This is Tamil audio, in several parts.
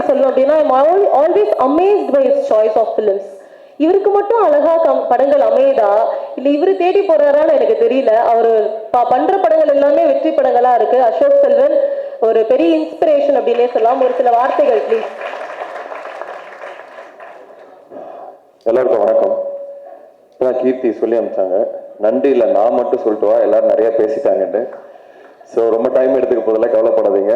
சொல்லணும் அப்படின்னா I'm always amazed by his choice of films. இவருக்கு மட்டும் அழகா படங்கள் அமையுதா இல்ல இவரு தேடி போறாரான்னு எனக்கு தெரியல. அவர் பண்ற படங்கள் எல்லாமே வெற்றி படங்களா இருக்கு. அசோக் செல்வன் ஒரு பெரிய இன்ஸ்பிரேஷன் அப்படின்னே சொல்லலாம். ஒரு சில வார்த்தைகள் ப்ளீஸ். எல்லாருக்கும் வணக்கம். இப்பதான் கீர்த்தி சொல்லி அனுப்பிச்சாங்க, நன்றி இல்லை நான் மட்டும் சொல்லிட்டு வா, எல்லாரும் நிறைய பேசிட்டாங்கன்னு. ஸோ ரொம்ப டைம் எடுத்துக்க போதெல்லாம் கவலைப்படாதீங்க.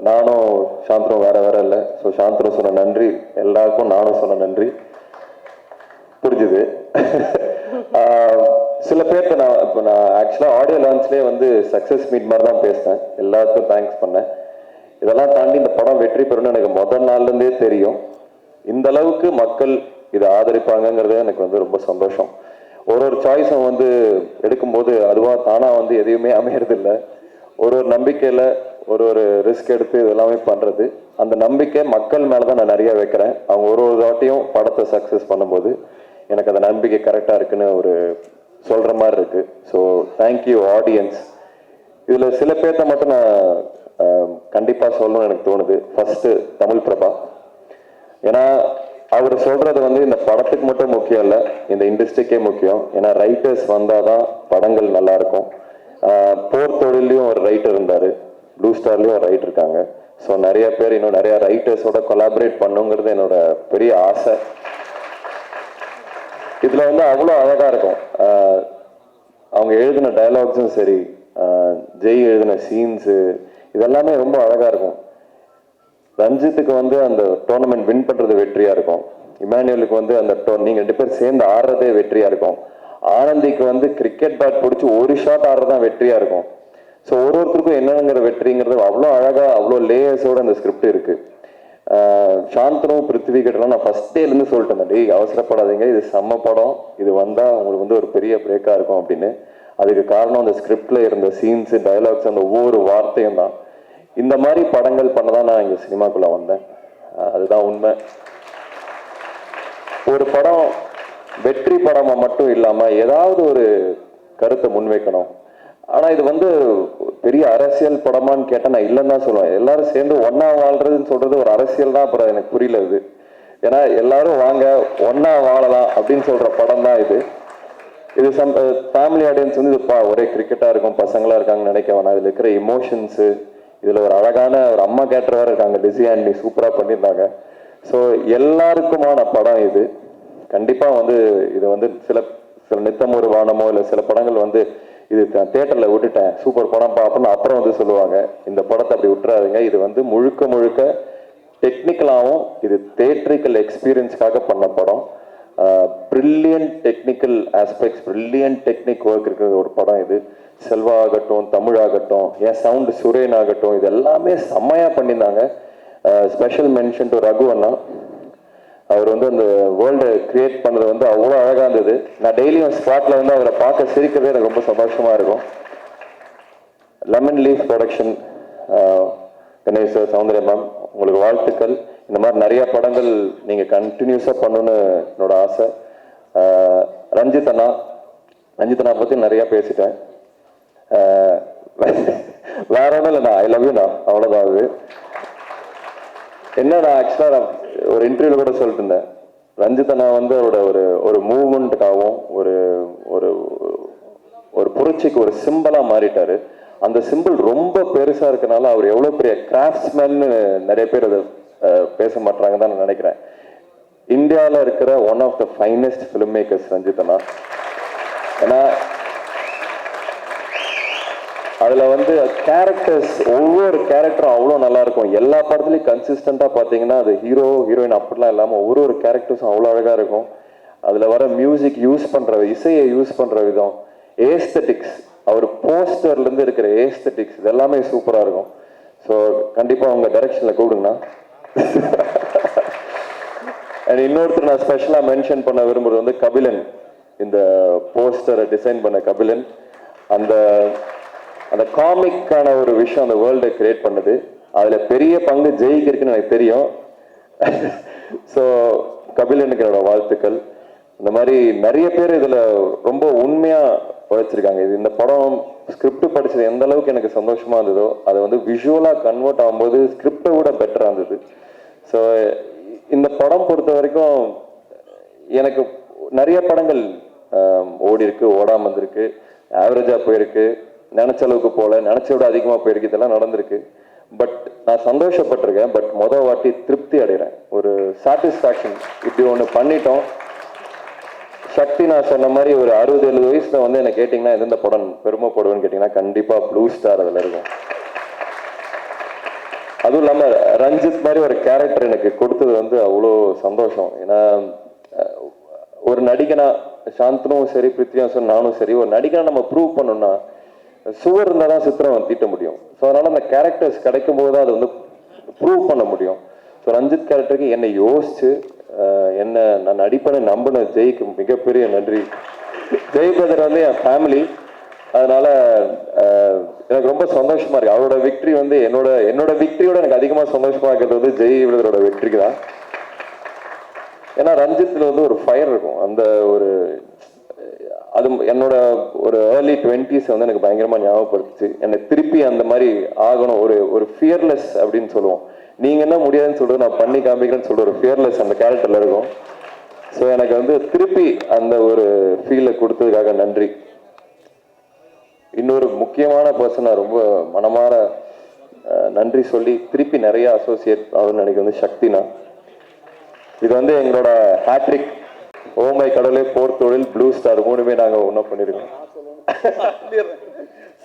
நானும் சாந்தரும் வேற வேற இல்லை. ஸோ சாந்தரும் சொன்ன நன்றி, எல்லாருக்கும் நானும் சொன்ன நன்றி புரிஞ்சுது. சில பேர்த்த நான் ஆக்சுவலாக ஆடியோ லான்ச்லேயே வந்து சக்ஸஸ் மீட் மாதிரி தான் பேசினேன், எல்லாருக்கும் தேங்க்ஸ் பண்ணேன். இதெல்லாம் தாண்டி இந்த படம் வெற்றி பெறும்னு எனக்கு முதல் நாள்லேருந்தே தெரியும். இந்த அளவுக்கு மக்கள் இதை ஆதரிப்பாங்கங்கிறது எனக்கு வந்து ரொம்ப சந்தோஷம். ஒரு சாய்ஸும் வந்து எடுக்கும்போது அதுவாக தானாக வந்து எதையுமே அமையறதில்லை. ஒரு நம்பிக்கையில் ஒரு ரிஸ்க் எடுத்து இதெல்லாமே பண்ணுறது, அந்த நம்பிக்கை மக்கள் மேலே தான் நான் நிறையா வைக்கிறேன். அவங்க ஒரு தாட்டியும் படத்தை சக்ஸஸ் பண்ணும்போது எனக்கு அந்த நம்பிக்கை கரெக்டாக இருக்குன்னு ஒரு சொல்கிற மாதிரி இருக்குது. So thank you audience. இதில் சில பேர்த்த மட்டும் நான் கண்டிப்பாக சொல்லணும்னு எனக்கு தோணுது. ஃபஸ்ட்டு தமிழ் பிரபா. ஏன்னா அவர் சொல்றது வந்து இந்த படத்துக்கு மட்டும் முக்கியம் இல்லை, இந்த இண்டஸ்ட்ரிக்கே முக்கியம். ஏன்னா ரைட்டர்ஸ் வந்தால் தான் படங்கள் நல்லா இருக்கும். போர் தொழிலையும் ஒரு ரைட்டர் இருந்தார், ப்ளூ ஸ்டார்லேயும் ஒரு ரைட்டர் இருக்காங்க. ஸோ நிறைய பேர் இன்னும் நிறைய ரைட்டர்ஸோட கொலாபரேட் பண்ணுங்கிறது என்னோட பெரிய ஆசை. இதில் வந்து அவ்வளோ அழகாக இருக்கும். அவங்க எழுதின டயலாக்ஸும் சரி, ஜெய் எழுதின சீன்ஸு இதெல்லாமே ரொம்ப அழகாக இருக்கும். ரஞ்சித்துக்கு வந்து அந்த டோர்னமெண்ட் வின் பண்ணுறது வெற்றியாக இருக்கும். இமானுவேலுக்கு வந்து அந்த நீங்கள் 2 பேர் சேர்ந்து ஆடுறதே வெற்றியாக இருக்கும். ஆனந்திக்கு வந்து கிரிக்கெட் பேட் பிடிச்சி ஒரு ஷாட் ஆடுறது தான் வெற்றியாக இருக்கும். ஸோ ஒருத்தருக்கும் என்னங்கிற வெற்றிங்கிறது அவ்வளோ அழகாக அவ்வளோ லேயர்ஸோடு அந்த ஸ்கிரிப்ட் இருக்குது. சாந்தனும் பிருத்திவி கிட்டலாம் நான் ஃபஸ்ட் டேலேருந்து சொல்லிட்டேன், டேய் அவசரப்படாதீங்க, இது செம்ம படம், இது வந்தால் உங்களுக்கு வந்து ஒரு பெரிய பிரேக்காக இருக்கும் அப்படின்னு. அதுக்கு காரணம் அந்த ஸ்கிரிப்டில் இருந்த சீன்ஸு டயலாக்ஸ் அந்த ஒவ்வொரு வார்த்தையும் தான். இந்த மாதிரி படங்கள் பண்ணதான் நான் இங்கே சினிமாக்குள்ளே வந்தேன். அதுதான் உண்மை. ஒரு படம் வெற்றி படமாக மட்டும் இல்லாமல் ஏதாவது ஒரு கருத்தை முன்வைக்கணும். ஆனால் இது வந்து பெரிய அரசியல் படமான்னு கேட்டால் நான் இல்லைன்னு தான் சொல்லுவேன். எல்லாரும் சேர்ந்து ஒன்றா வாழ்றதுன்னு சொல்கிறது ஒரு அரசியல் தான். அப்புறம் எனக்கு புரியல இது. ஏன்னா எல்லாரும் வாங்க ஒன்றா வாழலாம் அப்படின்னு சொல்கிற படம் தான் இது. இது ஃபேமிலி ஆடியன்ஸ் வந்து இதுப்பா ஒரே கிரிக்கெட்டாக இருக்கும், பசங்களாக இருக்காங்கன்னு நினைக்க வேணாம். இதில் இருக்கிற இமோஷன்ஸு, இதில் ஒரு அழகான ஒரு அம்மா கேரக்டர் வேறு இருக்காங்க, டிசி ஆண்டி சூப்பராக பண்ணியிருந்தாங்க. ஸோ எல்லாருக்குமான படம் இது. கண்டிப்பாக வந்து இது வந்து சில நித்தம் ஒரு வானமோ இல்லை சில படங்கள் வந்து இது தியேட்டரில் விட்டுட்டேன் சூப்பர் படம் பார்ப்போன்னு அப்புறம் வந்து சொல்லுவாங்க. இந்த படத்தை அப்படி விட்டுறாதுங்க. இது வந்து முழுக்க முழுக்க டெக்னிக்கலாகவும் இது தியேட்ரிக்கல் எக்ஸ்பீரியன்ஸ்க்காக பண்ண படம். Brilliant technical aspects, brilliant technique work இருக்கிற ஒரு படம் இது. செல்வா ஆகட்டும், தமிழ் ஆகட்டும், என் சவுண்டு சுரேன் ஆகட்டும், இது எல்லாமே செம்மையாக பண்ணியிருந்தாங்க. ஸ்பெஷல் மென்ஷன் டு ரகு அண்ணா. அவர் வந்து அந்த வேர்ல்டை கிரியேட் பண்ணது வந்து அவ்வளோ அழகாக இருந்தது. நான் டெய்லியும் ஸ்பாட்டில் வந்து அவரை பார்க்க சிரிக்கிறதே எனக்கு ரொம்ப சந்தோஷமாக இருக்கும். Lemon leaf production, Ganesh sir, Soundarya ma'am, உங்களுக்கு வாழ்த்துக்கள். இந்த மாதிரி நிறைய படங்கள் நீங்கள் கண்டினியூஸாக பண்ணணுன்னு என்னோட ஆசை. ரஞ்சித் அண்ணா பற்றி நிறையா பேசிட்டேன். வேற ஒன்றும் இல்லைண்ணா, ஐ லவ் யூண்ணா, அவ்வளோதான். அது என்னண்ணா, ஆக்சுவலாக நான் ஒரு இன்டர்வியூவில் கூட சொல்லிட்டு இருந்தேன், ரஞ்சித் அண்ணா வந்து அவரோட ஒரு மூவ்மெண்ட்டுக்காகவும் ஒரு புரட்சிக்கு ஒரு சிம்பிளாக மாறிட்டாரு. அந்த சிம்பிள் ரொம்ப பெருசாக இருக்கனால அவர் எவ்வளோ பெரிய கிராஃப்ட்ஸ்மேன்னு நிறைய பேர் அதை பேச மாட்டாங்க தான் நான் நினைக்கிறேன். இந்தியாவில் இருக்கிற one of the finest filmmakers Ranjith அண்ணா. ஏன்னா அதில் வந்து கேரக்டர்ஸ், ஒவ்வொரு கேரக்டரும் அவ்வளோ நல்லா இருக்கும். எல்லா படத்துலையும் கன்சிஸ்டண்ட்டாக பார்த்தீங்கன்னா அது ஹீரோ ஹீரோயின் அப்படிலாம் இல்லாமல் ஒரு கேரக்டர்ஸும் அவ்வளோ அழகாக இருக்கும். அதில் வர மியூசிக் யூஸ் பண்ணுற, இசையை யூஸ் பண்ணுற விதம், ஏஸ்தட்டிக்ஸ், அவர் போஸ்டர்லேருந்து இருக்கிற ஏஸ்தட்டிக்ஸ், இது எல்லாமே சூப்பராக இருக்கும். ஸோ கண்டிப்பாக உங்கள் டைரக்ஷனில் கூப்பிடுங்கண்ணா. அண்ட் இன்னொருத்தர் நான் ஸ்பெஷலாக மென்ஷன் பண்ண விரும்புகிறது வந்து கபிலன். இந்த போஸ்டரை டிசைன் பண்ண கபிலன். அந்த காமிக்கான ஒரு விஷயம் அந்த வேர்ல்டை கிரியேட் பண்ணுது. அதில் பெரிய பங்கு ஜெயிக்கு இருக்குன்னு எனக்கு தெரியும். ஸோ கபிலனுக்கு என்னோட வாழ்த்துக்கள். இந்த மாதிரி நிறைய பேர் இதில் ரொம்ப உண்மையாக உழைச்சிருக்காங்க. இது இந்த படம் ஸ்கிரிப்ட் படித்தது எந்த அளவுக்கு எனக்கு சந்தோஷமாக இருந்ததோ அதை வந்து விஷுவலாக கன்வெர்ட் ஆகும்போது ஸ்கிரிப்டை விட பெட்டராக இருந்தது. ஸோ இந்த படம் பொறுத்த வரைக்கும் எனக்கு நிறைய படங்கள் ஓடி இருக்கு, ஓடாம வந்திருக்கு, ஆவரேஜா போயிருக்கு, நினைச்ச அளவுக்கு போல, நினைச்ச விட அதிகமாக போயிருக்கு, இதெல்லாம் நடந்திருக்கு. பட் நான் சந்தோஷப்பட்டிருக்கேன். பட் வாட்டி திருப்தி அடைகிறேன், ஒரு சாட்டிஸ்ஃபேக்ஷன். இப்படி ஒன்று பண்ணிட்டோம். சக்தி நான் சொன்ன மாதிரி ஒரு 60-70 வயசுல வந்து என்ன கேட்டிங்கன்னா எந்தெந்த படம் பெருமைப்படுவேன்னு கேட்டிங்கன்னா கண்டிப்பாக ப்ளூ ஸ்டார் அதில் இருக்கும். அதுவும் இல்லாமல் ரஞ்சித் மாதிரி ஒரு கேரக்டர் எனக்கு கொடுத்தது வந்து அவ்வளோ சந்தோஷம். ஏன்னா ஒரு நடிகனா சாந்தனும் சரி, பிருத்வியாசன் நானும் சரி, ஒரு நடிகனா நம்ம ப்ரூவ் பண்ணோம்னா சுவர் இருந்தால் தான் சித்திரம் தீட்ட முடியும். ஸோ அதனால் அந்த கேரக்டர்ஸ் கிடைக்கும் போது தான் அதை வந்து ப்ரூவ் பண்ண முடியும். ஸோ ரஞ்சித் கேரக்டருக்கு என்னை யோசிச்சு என்ன நான் நடிப்பேன்னு நம்பின ஜெய்க்கு மிகப்பெரிய நன்றி. ஜெய் பிரதர் வந்து என் ஃபேமிலி, அதனால எனக்கு ரொம்ப சந்தோஷமா இருக்கு. அவரோட விக்டரி வந்து என்னோட விக்டரியோட எனக்கு அதிகமாக சந்தோஷமா இருக்கிறது வந்து ஜெய் பிரதரோட வெற்றிக்கு தான். ஏன்னா ரஞ்சித்தில் வந்து ஒரு ஃபயர் இருக்கும். அந்த ஒரு அது என்னோட ஒரு ஏர்லி 20s வந்து எனக்கு பயங்கரமாக ஞாபகப்படுத்துச்சு. என்னை திருப்பி அந்த மாதிரி ஆகணும், ஒரு ஃபியர்லெஸ் அப்படின்னு சொல்லுவோம். நீங்க என்ன முடியாதுன்னு சொல்றது நான் பண்ணி காமிக்கிறேன்னு சொல்ற ஒரு ஃபியர்லெஸ் அந்த கேரக்டர்ல இருக்கும். ஸோ எனக்கு வந்து திருப்பி அந்த ஒரு ஃபீலை கொடுத்ததுக்காக நன்றி. இன்னொரு முக்கியமான பர்சன் நான் ரொம்ப மனமாற நன்றி சொல்லி திருப்பி நிறைய அசோசியேட் ஆகுன்னு நினைக்க வந்து சக்தினா. இது வந்து எங்களோட ஹேட்ரிக். ஓமை கடவுளே, போர் தொழில், ப்ளூ ஸ்டார் மூணுமே நாங்கள் ஒன்றா பண்ணியிருக்கோம்.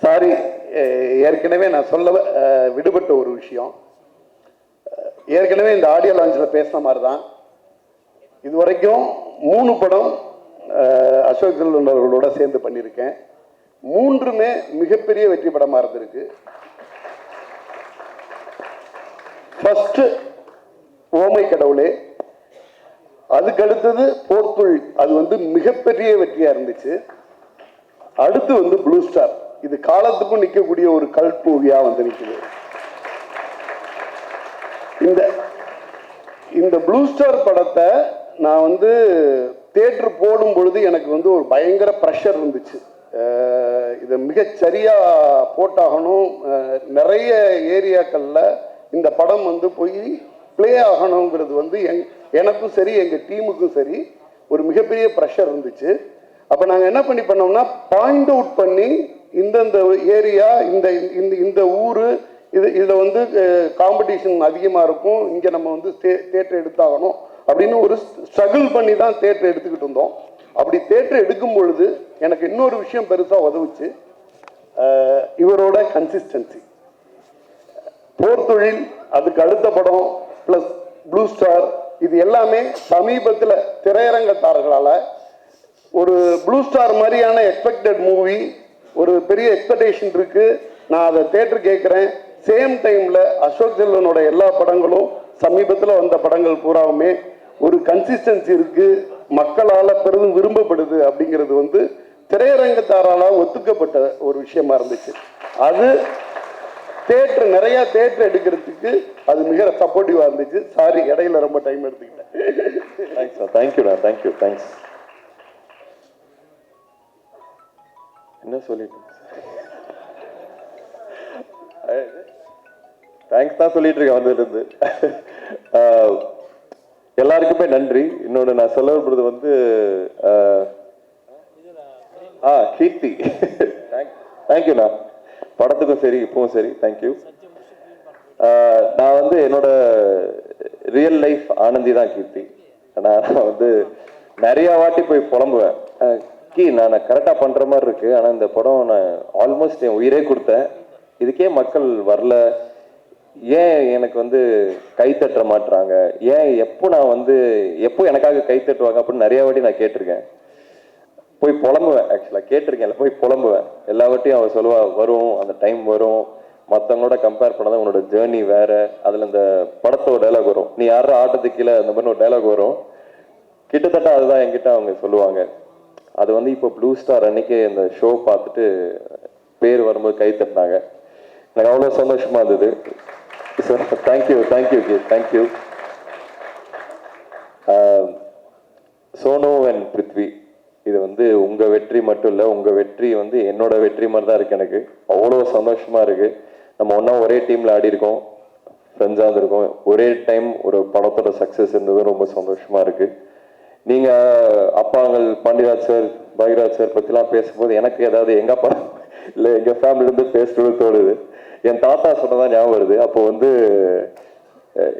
சாரி, ஏற்கனவே நான் சொல்ல விடுபட்ட ஒரு விஷயம். ஏற்கனவே இந்த ஆடியோ லான்ச்சில் பேசின மாதிரி தான் இது வரைக்கும் 3 படம் அசோக் செல்வன் அவர்களோட சேர்ந்து பண்ணியிருக்கேன். 3மே மிகப்பெரிய வெற்றி படமாக இருந்திருக்கு. ஃபர்ஸ்ட் ஓமை கடவுளே, அதுக்கு அடுத்தது போர்த்துள், அது வந்து மிகப்பெரிய வெற்றியா இருந்துச்சு. அடுத்து வந்து ப்ளூ ஸ்டார், இது காலத்துக்கும் நிற்கக்கூடிய ஒரு கல்ட் மூவியா வந்து நிற்குது. இந்த ப்ளூ ஸ்டார் படத்தை நான் வந்து தியேட்டர் போடும் பொழுது எனக்கு வந்து ஒரு பயங்கர ப்ரெஷர் இருந்துச்சு. இதை மிகச்சரியா போட்டாகணும், நிறைய ஏரியாக்கள்ல இந்த படம் வந்து போய் பிளே ஆகணுங்கிறது வந்து எனக்கும் சரி எங்கள் டீமுக்கும் சரி ஒரு மிகப்பெரிய ப்ரெஷர் இருந்துச்சு. அப்போ நாங்கள் என்ன பண்ணோம்னா பாயிண்ட் அவுட் பண்ணி இந்தந்த ஏரியா, இந்த ஊர், இதில் வந்து காம்படிஷன் அதிகமாக இருக்கும், இங்கே நம்ம வந்து தேட்டர் எடுத்தாகணும் அப்படின்னு ஒரு ஸ்ட்ரகிள் பண்ணி தான் தேட்டர் எடுத்துக்கிட்டு இருந்தோம். அப்படி தேட்டர் எடுக்கும் பொழுது எனக்கு இன்னொரு விஷயம் பெருசாக உதவுச்சு, இவரோட கன்சிஸ்டன்சி. போர் தொழில், அதுக்கு அடுத்த படம் ப்ளஸ் ப்ளூ ஸ்டார், இது எல்லாமே சமீபத்தில் திரையரங்கத்தார்களால் ஒரு ப்ளூ ஸ்டார் மாதிரியான எக்ஸ்பெக்டட் மூவி, ஒரு பெரிய எக்ஸ்பெக்டேஷன் இருக்கு, நான் அதை தேட்டர் கேட்குறேன். சேம் டைமில் அசோக் செல்வனோட எல்லா படங்களும் சமீபத்தில் வந்த படங்கள் பூராவுமே ஒரு கன்சிஸ்டன்சி இருக்கு, மக்களால் பெரிதும் விரும்பப்படுது அப்படிங்கிறது வந்து திரையரங்கத்தாரால் ஒத்துக்கப்பட்ட ஒரு விஷயமா இருந்துச்சு. அது தேட்டர் நிறைய தேட்டர் எடுக்கிறதுக்கு அது மிக சப்போர்ட்டிவா இருந்துச்சு. சாரி, இடையில ரொம்ப டைம் எடுத்துக்கிட்டேன். தேங்க்ஸ். என்ன சொல்லிட்டு தேங்க்ஸ் தான் சொல்லிட்டு இருக்கேன் வந்ததுலேருந்து. எல்லாருக்குமே நன்றி. இன்னொன்று நான் சொல்ல விடுறது வந்து கீர்த்தி, தேங்க்யூண்ணா. படத்துக்கும் சரி இப்பவும் சரி தேங்க்யூ. நான் வந்து என்னோட ரியல் லைஃப் ஆனந்தி தான் கீர்த்தி. நான் வந்து நிறைய வாட்டி போய் புலம்புவேன், நான் கரெக்டாக பண்ணுற மாதிரி இருக்கு, ஆனால் இந்த படம் நான் ஆல்மோஸ்ட் என் உயிரே கொடுத்தேன், இதுக்கே மக்கள் வரல, ஏன் எனக்கு வந்து கை தட்ட மாட்டுறாங்க, ஏன் எப்போ எனக்காக கை தட்டுவாங்க அப்படின்னு நிறைய வாட்டி நான் கேட்டிருக்கேன். போய் புலம்புவேன், ஆக்சுவலாக கேட்டிருக்கேன், போய் புலம்புவேன். எல்லா வாட்டியும் அவள் சொல்லுவா, வரும் அந்த டைம் வரும், மற்றவங்களோட கம்பேர் பண்ணாதான் உன்னோட ஜேர்னி வேற. அதில் இந்த படத்தோட டைலாக் வரும், நீ யாரும் ஆட்டத்துக்கு கீழே, அந்த மாதிரி ஒரு டைலாக் வரும். கிட்டத்தட்ட அதுதான் என்கிட்ட அவங்க சொல்லுவாங்க. அது வந்து இப்போ ப்ளூ ஸ்டார் அன்னைக்கு இந்த ஷோ பார்த்துட்டு பேர் வரும்போது கை தட்டினாங்க. எனக்கு அவ்வளோ சந்தோஷமா இருந்தது. தேங்க்யூ. சோனு அண்ட் பிருத்வி, இது வந்து உங்க வெற்றி மட்டும் இல்லை, உங்க வெற்றி வந்து என்னோட வெற்றி மாதிரி தான் இருக்கு. எனக்கு அவ்வளோ சந்தோஷமா இருக்கு. நம்ம ஒன்றா ஒரே டீம்ல ஆடி இருக்கோம். ஃப்ரெண்ட்ஸாக இருந்திருக்கோம். ஒரே டைம் ஒரு படத்தோட சக்ஸஸ் இருந்தது ரொம்ப சந்தோஷமா இருக்கு. நீங்க அப்பாங்கள் பாண்டியராஜ் சார், பாக்யராஜ் சார் பற்றிலாம் பேசும்போது எனக்கு ஏதாவது எங்கள் அப்பா இல்லை எங்கள் ஃபேமிலியிலேருந்து பேசுறது தோணுது. என் தாத்தா சொன்னதான் ஞாபகம் வருது. அப்போ வந்து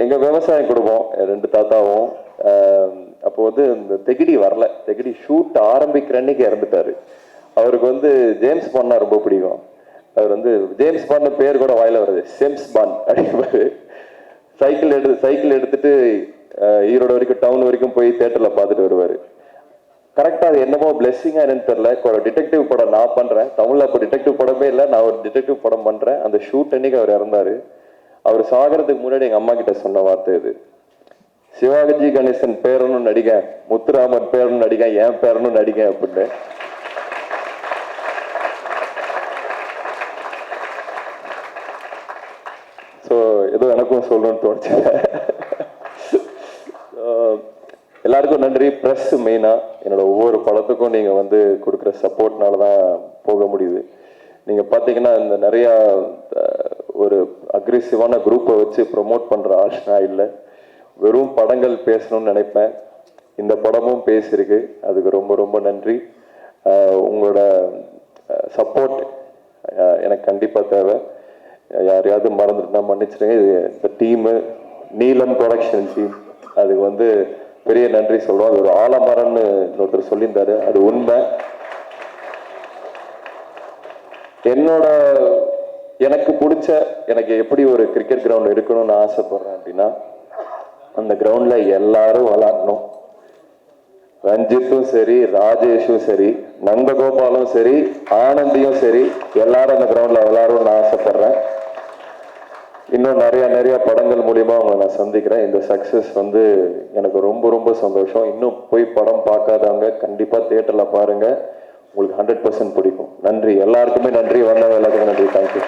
எங்கள் விவசாய குடும்பம், 2 தாத்தாவும். அப்போ வந்து இந்த தெகிடி வரல, தெகிடி ஷூட் ஆரம்பிக்கிற அன்னைக்கு இறந்துட்டாரு. அவருக்கு வந்து ஜேம்ஸ் பாண்ட்னா ரொம்ப பிடிக்கும். அவர் வந்து ஜேம்ஸ் பாண்ட் பேர் கூட வாயில வருது, சேம்ஸ் பாண்ட் அப்படின்பாரு. சைக்கிள் எடுத்துட்டு ஈரோடு வரைக்கும், டவுன் வரைக்கும் போய் தியேட்டர்ல பார்த்துட்டு வருவாரு. கரெக்டா அது என்னமோ பிளெஸிங்கா என்னன்னு தெரியல, ஒரு டிடெக்டிவ் படம் நான் பண்றேன். தமிழ்ல அப்போ டிடெக்டிவ் படமே இல்லை, நான் ஒரு டிடெக்டிவ் படம் பண்றேன். அந்த ஷூட் அன்னைக்கு அவர் இறந்தாரு. அவர் சாகிறதுக்கு முன்னாடி எங்க அம்மா கிட்ட சொன்ன வார்த்தை இது, சிவாஜி கணேசன் பேரனும் நடிக, முத்துராமன் பேரனும் நடிக, என் பேரனும் நடிக அப்படின்னு. ஸோ ஏதோ எனக்கும் சொல்லணும்னு தோணுச்சு. எல்லாருக்கும் நன்றி. ப்ரெஸ் மெயினாக என்னோட ஒவ்வொரு படத்துக்கும் நீங்கள் வந்து கொடுக்குற சப்போர்ட்னால தான் போக முடியுது. நீங்கள் பார்த்தீங்கன்னா இந்த நிறையா ஒரு அக்ரெசிவான குரூப்பை வச்சு ப்ரொமோட் பண்ணுற ஆள் நான் இல்லை. வெறும் படங்கள் பேசணும்னு நினைப்பேன். இந்த படமும் பேசியிருக்கு, அதுக்கு ரொம்ப ரொம்ப நன்றி. உங்களோட சப்போர்ட் எனக்கு கண்டிப்பாக தேவை. யாரையாவது மறந்துட்டுனா மன்னிச்சிடுங்க. இது இந்த டீமு, நீலம் ப்ரொடக்ஷன் டீம், அதுக்கு வந்து பெரிய நன்றி சொல்கிறோம். அது ஒரு ஆலமரம்னு ஒருத்தர் சொல்லியிருந்தாரு, அது உண்மை. எனக்கு பிடிச்ச, எனக்கு எப்படி ஒரு கிரிக்கெட் கிரவுண்ட் இருக்கணும்னு ஆசைப்படுறேன் அப்படின்னா, அந்த கிரவுண்ட்ல எல்லாரும் விளாடணும். ரஞ்சித்தும் சரி, ராஜேஷும் சரி, நந்தகோபாலும் சரி, ஆனந்தியும் சரி, எல்லாரும் அந்த கிரவுண்ட்ல விளாடணும்னு ஆசைப்படுறேன். இன்னும் நிறைய படங்கள் மூலியமா அவங்களை நான் சந்திக்கிறேன். இந்த சக்சஸ் வந்து எனக்கு ரொம்ப ரொம்ப சந்தோஷம். இன்னும் போய் படம் பார்க்காதவங்க கண்டிப்பா தியேட்டர்ல பாருங்க, உங்களுக்கு 100% பிடிக்கும். நன்றி, எல்லாருக்குமே நன்றி. வந்தவங்க எல்லாத்துக்கும் நன்றி. தேங்க்யூ.